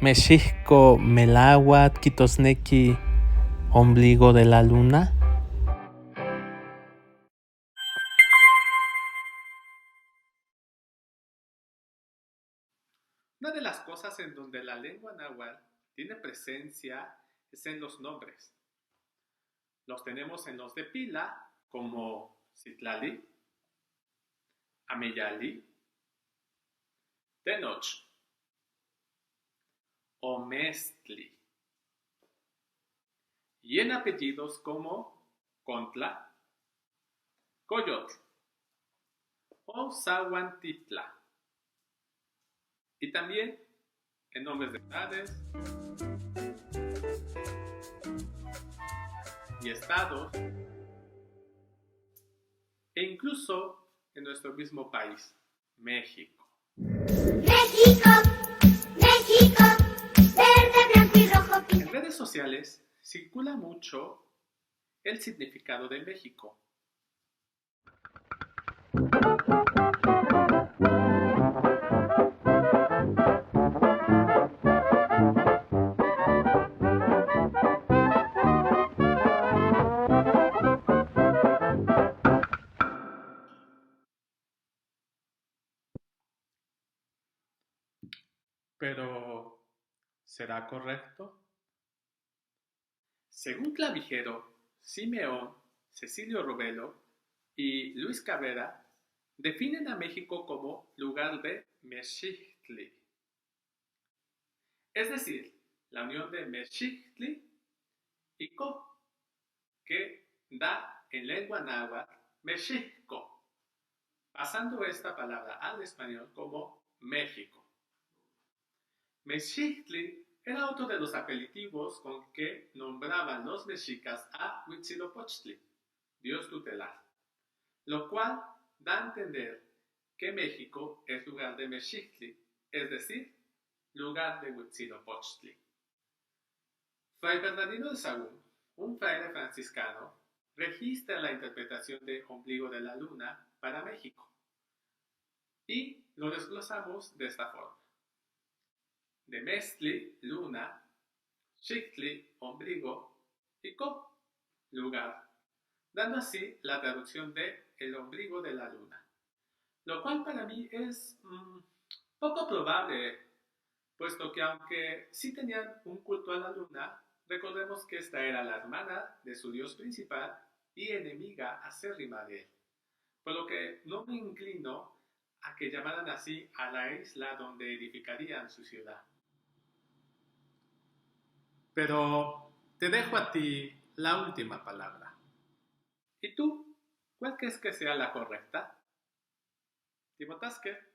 Mexixco Meláhuatl Quitosnequi ombligo de la luna. Una de las cosas en donde la lengua náhuatl tiene presencia es en los nombres. Los tenemos en los de pila, como Citlali, Ameyali, Tenoch o Mestli. Y en apellidos como Contla, Coyotl o Zahuantitla. Y también en nombres de ciudades y estados e incluso en nuestro mismo país, México. México, México, verde, blanco y rojo. En redes sociales circula mucho el significado de México. Pero, ¿será correcto? Según Clavijero, Simeón, Cecilio Robelo y Luis Cabrera, definen a México como lugar de Mexictli. Es decir, la unión de Mexictli y Co, que da en lengua náhuatl Mexico, pasando esta palabra al español como México. Mexictli era otro de los apelativos con que nombraban los mexicas a Huitzilopochtli, dios tutelar, lo cual da a entender que México es lugar de Mexictli, es decir, lugar de Huitzilopochtli. Fray Bernardino de Sahagún, un fraile franciscano, registra la interpretación de ombligo de la luna para México y lo desglosamos de esta forma. De Mestli, luna, Xictli, ombligo, y Co, lugar, dando así la traducción de el ombligo de la luna. Lo cual para mí es poco probable, puesto que aunque sí tenían un culto a la luna, recordemos que esta era la hermana de su dios principal y enemiga acérrima de él. Por lo que no me inclino a que llamaran así a la isla donde edificarían su ciudad. Pero te dejo a ti la última palabra. ¿Y tú? ¿Cuál crees que sea la correcta? Timo Tasker.